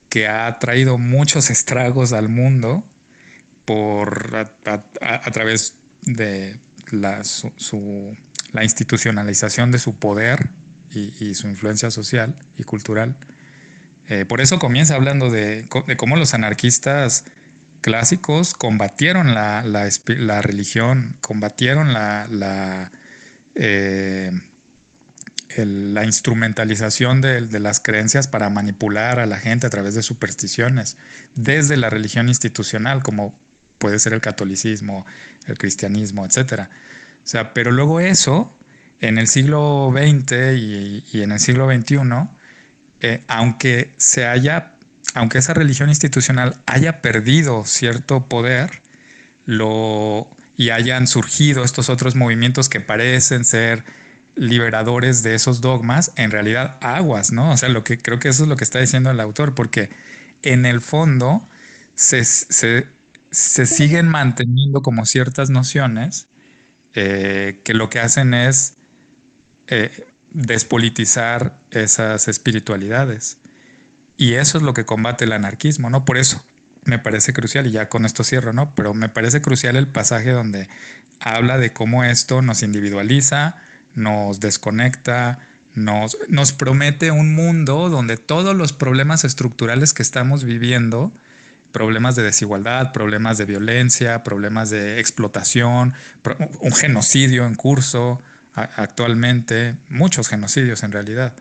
que ha traído muchos estragos al mundo a través de la institucionalización de su poder y su influencia social y cultural. Por eso comienza hablando de cómo los anarquistas clásicos combatieron la religión, combatieron eh, la instrumentalización de las creencias para manipular a la gente a través de supersticiones, desde la religión institucional, como puede ser el catolicismo, el cristianismo, etcétera. O sea, pero luego eso, en el siglo XX y en el siglo XXI, aunque aunque esa religión institucional haya perdido cierto poder, y hayan surgido estos otros movimientos que parecen ser liberadores de esos dogmas, en realidad aguas, ¿no? O sea, creo que eso es lo que está diciendo el autor, porque en el fondo se siguen manteniendo como ciertas nociones que lo que hacen es despolitizar esas espiritualidades. Y eso es lo que combate el anarquismo, ¿no? Por eso me parece crucial, y ya con esto cierro, ¿no? Pero me parece crucial el pasaje donde habla de cómo esto nos individualiza, nos desconecta, nos promete un mundo donde todos los problemas estructurales que estamos viviendo, problemas de desigualdad, problemas de violencia, problemas de explotación, un genocidio en curso actualmente, muchos genocidios en realidad,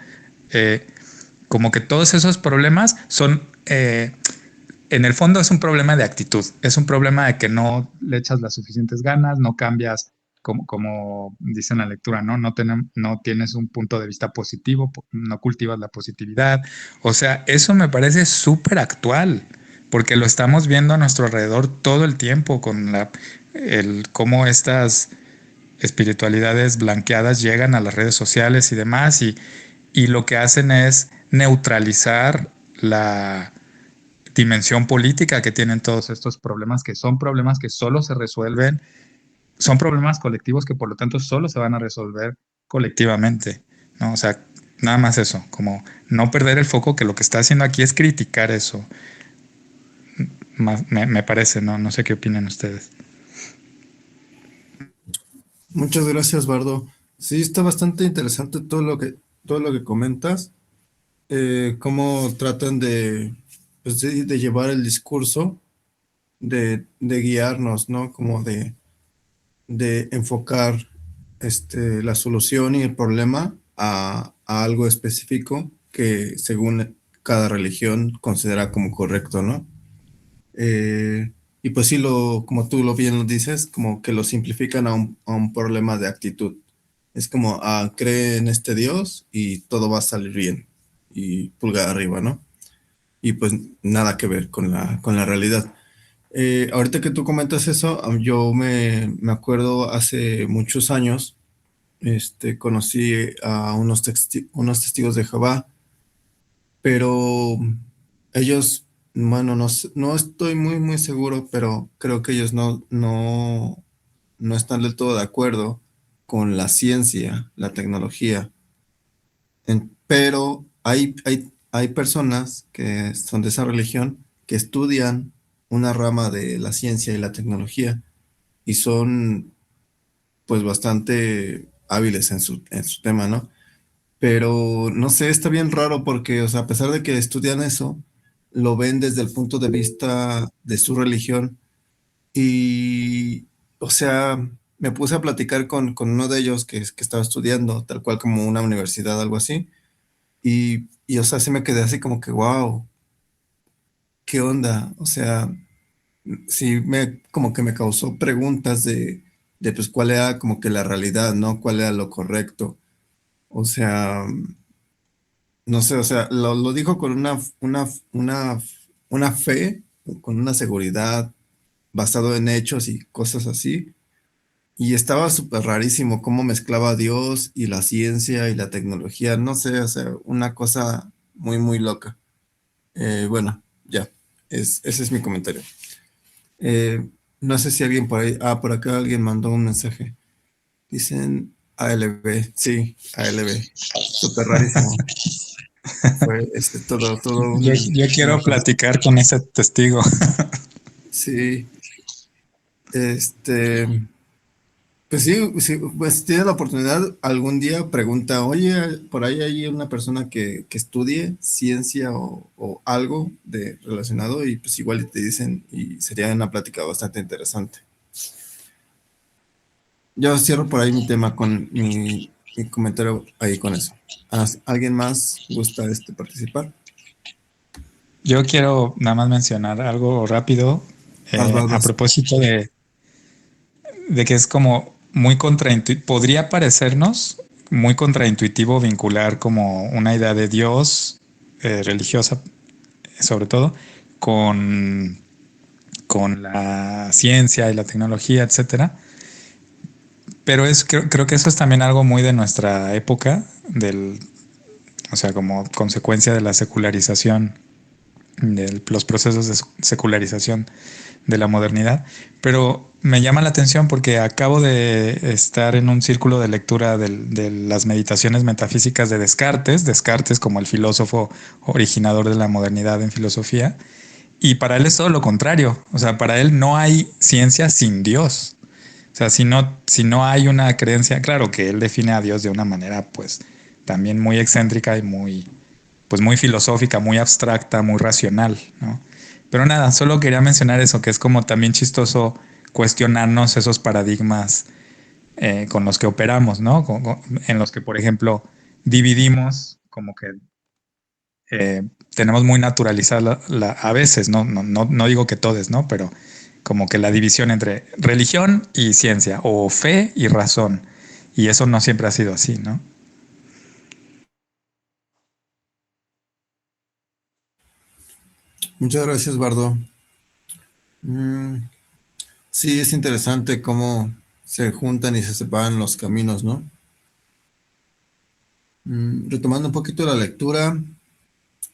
como que todos esos problemas son, en el fondo es un problema de actitud, es un problema de que no le echas las suficientes ganas, no cambias, como dice en la lectura, ¿no? No tienes un punto de vista positivo, no cultivas la positividad. O sea, eso me parece súper actual, porque lo estamos viendo a nuestro alrededor todo el tiempo con cómo estas espiritualidades blanqueadas llegan a las redes sociales y demás, y lo que hacen es neutralizar la dimensión política que tienen todos estos problemas, que son problemas que solo se resuelven, son problemas colectivos que por lo tanto solo se van a resolver colectivamente, ¿no? O sea, nada más eso, como no perder el foco, que lo que está haciendo aquí es criticar eso. Me parece, ¿no? No sé qué opinan ustedes. Muchas gracias, Bardo. Sí, está bastante interesante todo lo que comentas, cómo tratan pues, de llevar el discurso, de guiarnos, ¿no? Como de enfocar la solución y el problema a algo específico que según cada religión considera como correcto, ¿no? Y pues sí, como tú lo bien lo dices, como que lo simplifican a un problema de actitud. Es como, cree en este Dios y todo va a salir bien. Y pulgar arriba, ¿no? Y pues nada que ver con la realidad. Ahorita que tú comentas eso, yo me acuerdo hace muchos años, conocí a unos testigos de Jehová, pero ellos, bueno, no estoy muy seguro, pero creo que ellos no están del todo de acuerdo con la ciencia, la tecnología. Pero hay personas que son de esa religión que estudian una rama de la ciencia y la tecnología y son pues bastante hábiles en su tema, ¿no? Pero no sé, está bien raro porque, o sea, a pesar de que estudian eso, lo ven desde el punto de vista de su religión y, o sea, me puse a platicar con uno de ellos que estaba estudiando, tal cual como una universidad, algo así, o sea, sí me quedé así como que, wow, ¿qué onda? O sea, sí como que me causó preguntas de pues cuál era como que la realidad, ¿no? ¿Cuál era lo correcto? O sea, no sé, o sea, lo dijo con una fe, con una seguridad basado en hechos y cosas así. Y estaba súper rarísimo cómo mezclaba a Dios y la ciencia y la tecnología. No sé, o sea, una cosa muy loca. Bueno, ya, ese es mi comentario. Eh, no sé si alguien por ahí, por acá alguien mandó un mensaje. Dicen ALB, sí, ALB. Súper rarísimo. Fue todo Yo una quiero cosa. platicar con ese testigo. Sí, este, pues sí, sí, pues si tienes la oportunidad, algún día pregunta, oye, por ahí hay una persona que estudie ciencia o algo relacionado y pues igual y te dicen y sería una plática bastante interesante. Yo cierro por ahí mi tema con mi comentario ahí con eso. ¿Alguien más gusta participar? Yo quiero nada más mencionar algo rápido a Vas. propósito de que es como muy contraintuitivo, podría parecernos muy contraintuitivo vincular como una idea de Dios religiosa, sobre todo, con, con la ciencia y la tecnología, etcétera. Pero creo que eso es también algo muy de nuestra época, o sea, como consecuencia de la secularización, de los procesos de secularización de la modernidad. Pero me llama la atención porque acabo de estar en un círculo de lectura de las meditaciones metafísicas de Descartes, Descartes como el filósofo originador de la modernidad en filosofía, y para él es todo lo contrario. O sea, para él no hay ciencia sin Dios. O sea, si no hay una creencia, claro que él define a Dios de una manera, pues, también muy excéntrica y pues, muy filosófica, muy abstracta, muy racional, ¿no? Pero nada, solo quería mencionar eso, que es como también chistoso cuestionarnos esos paradigmas con los que operamos, ¿no? En los que, por ejemplo, dividimos como que tenemos muy naturalizada a veces, no digo que todos, ¿no? Pero como que la división entre religión y ciencia o fe y razón. Y eso no siempre ha sido así, ¿no? Muchas gracias, Bardo. Mm, sí, es interesante cómo se juntan y se separan los caminos, ¿no? Retomando un poquito la lectura,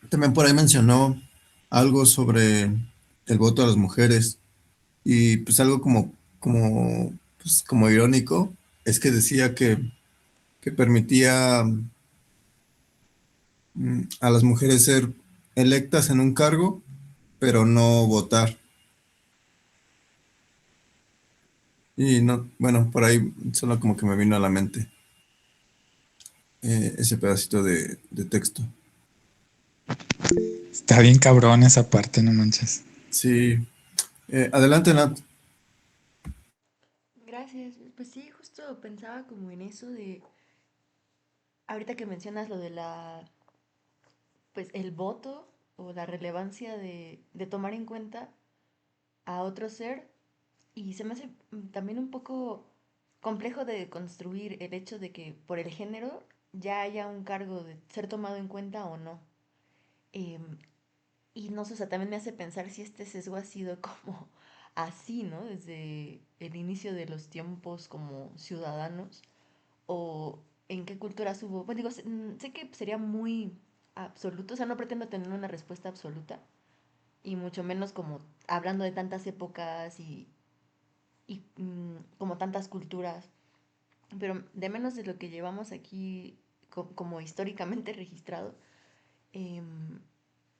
también por ahí mencionó algo sobre el voto de las mujeres y pues algo pues, como irónico, es que decía que permitía a las mujeres ser electas en un cargo, pero no votar. Y no, bueno, por ahí solo como que me vino a la mente ese pedacito de texto. Está bien cabrón esa parte, no manches. Sí, adelante, Nat. Gracias. Pues sí, justo pensaba como en eso de, ahorita que mencionas lo de la, pues el voto o la relevancia de tomar en cuenta a otro ser y se me hace también un poco complejo de construir el hecho de que por el género ya haya un cargo de ser tomado en cuenta o no. Em, y no sé, o sea, también me hace pensar si este sesgo ha sido como así, ¿no? Desde el inicio de los tiempos como ciudadanos o en qué culturas hubo. Bueno, digo, sé que sería muy absoluto, o sea, no pretendo tener una respuesta absoluta y mucho menos como hablando de tantas épocas y como tantas culturas, pero de menos de lo que llevamos aquí como históricamente registrado, em,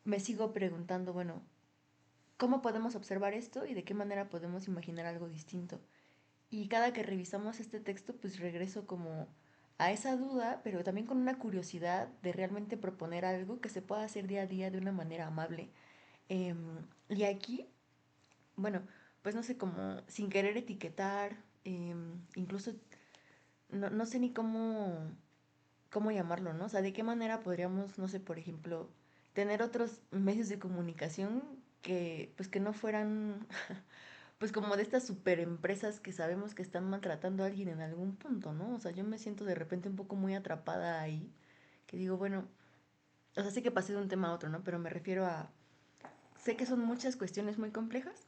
me sigo preguntando, bueno, ¿cómo podemos observar esto y de qué manera podemos imaginar algo distinto? Y cada que revisamos este texto, pues regreso como a esa duda, pero también con una curiosidad de realmente proponer algo que se pueda hacer día a día de una manera amable. Em, y aquí, bueno, pues no sé, como sin querer etiquetar, incluso no sé ni cómo llamarlo, ¿no? O sea, de qué manera podríamos, no sé, por ejemplo, tener otros medios de comunicación que, pues que no fueran, pues como de estas super empresas que sabemos que están maltratando a alguien en algún punto, ¿no? O sea, yo me siento de repente un poco muy atrapada ahí, que digo, bueno, o sea, sé que pasé de un tema a otro, ¿no? Pero me refiero a, sé que son muchas cuestiones muy complejas.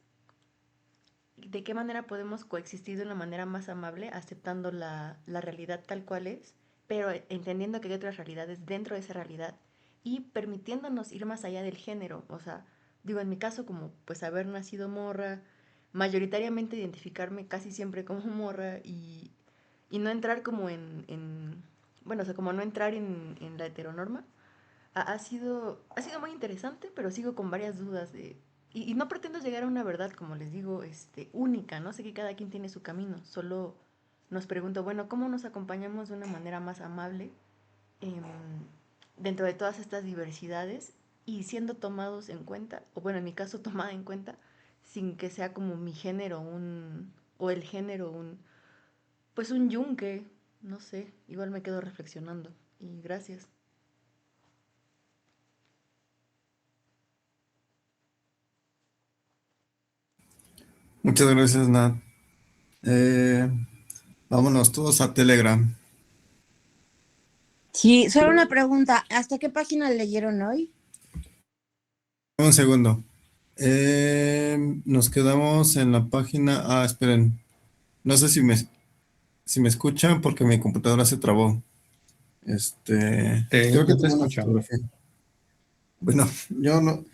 ¿De qué manera podemos coexistir de una manera más amable, aceptando la realidad tal cual es, pero entendiendo que hay otras realidades dentro de esa realidad y permitiéndonos ir más allá del género? O sea, digo, en mi caso, como pues haber nacido morra, mayoritariamente identificarme casi siempre como morra y no entrar como bueno, o sea, como no entrar en la heteronorma, ha sido muy interesante, pero sigo con varias dudas y no pretendo llegar a una verdad, como les digo, única, ¿no? Sé que cada quien tiene su camino, solo nos pregunto, bueno, ¿cómo nos acompañamos de una manera más amable em, dentro de todas estas diversidades y siendo tomados en cuenta, o bueno, en mi caso tomada en cuenta, sin que sea como mi género o el género pues un yunque, no sé, igual me quedo reflexionando y gracias. Muchas gracias, Nat. Eh, Vámonos todos a Telegram. Sí, solo una pregunta. ¿Hasta qué página leyeron hoy? Un segundo. Nos quedamos en la página. Ah, esperen. No sé si me escuchan porque mi computadora se trabó. Creo que Yo te tengo una escucho. fotografía. Bueno, yo no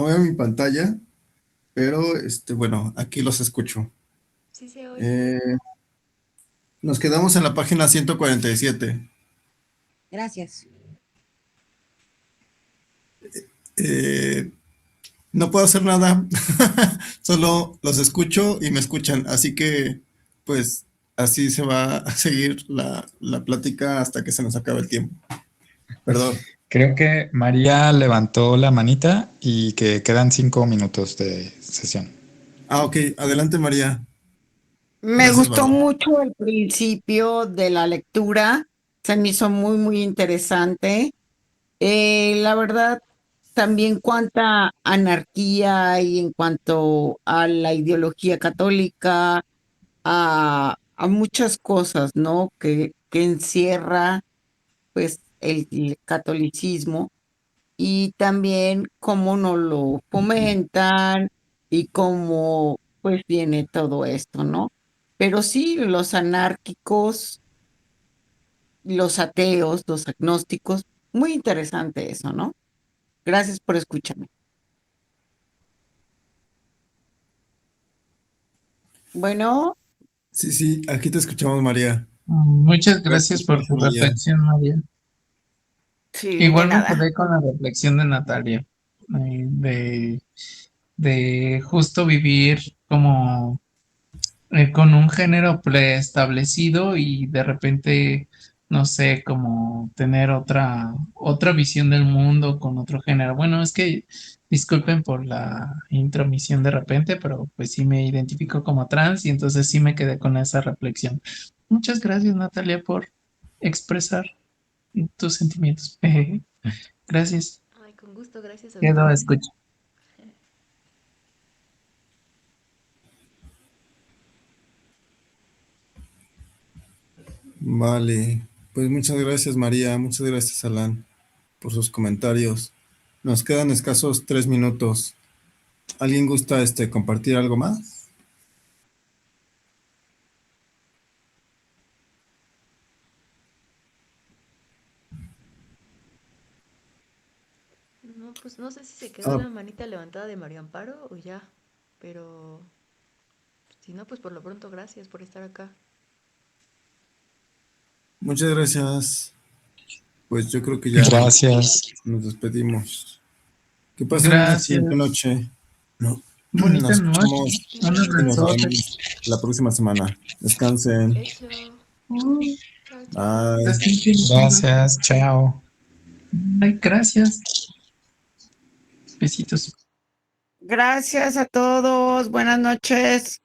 veo mi pantalla, pero bueno, aquí los escucho. Sí se oye. Eh, Nos quedamos en la página 147. Gracias. Eh, no puedo hacer nada, solo los escucho y me escuchan, así que pues así se va a seguir la plática hasta que se nos acabe el tiempo. Perdón. Creo que María levantó la manita y que quedan 5 minutos de sesión. Ah, ok, adelante María. Me Gracias, gustó Bárbara. mucho el principio de la lectura. Se me hizo muy, muy interesante. La verdad, también cuánta anarquía hay en cuanto a la ideología católica, a muchas cosas, ¿no? Que encierra, pues, el catolicismo y también cómo nos lo fomentan y cómo, pues, viene todo esto, ¿no? Pero sí, los anárquicos, los ateos, los agnósticos, muy interesante eso, ¿no? Gracias por escucharme. Bueno, Sí, sí, aquí te escuchamos, María. Muchas gracias Gracias, por tu María. reflexión, María. sí, de Igual me nada. quedé con la reflexión de Natalia, de, de justo vivir como con un género preestablecido y de repente, no sé, como tener otra visión del mundo con otro género. Bueno, es que disculpen por la intromisión de repente, pero pues sí me identifico como trans y entonces sí me quedé con esa reflexión. Muchas gracias, Natalia, por expresar. tus sentimientos. Gracias. Ay, con gusto, gracias a Quedo a ustedes. escucha. Vale, pues muchas gracias María, muchas gracias Alan por sus comentarios. Nos quedan escasos 3 minutos. ¿Alguien gusta compartir algo más? No, pues no sé si se quedó Ah, la manita levantada de María Amparo o ya, pero si no, pues por lo pronto gracias por estar acá. muchas gracias. Pues yo creo que ya Gracias. nos despedimos. Que pasen una excelente Gracias. noche. No, Bonita nos noche. escuchamos Un y nos Igualmente, vemos abrazote. la próxima semana. Descansen. hecho. Uy, Chao, chao. Bye. bastante lindo. Gracias. Chao. Ay, gracias. Besitos. Gracias a todos. Buenas noches.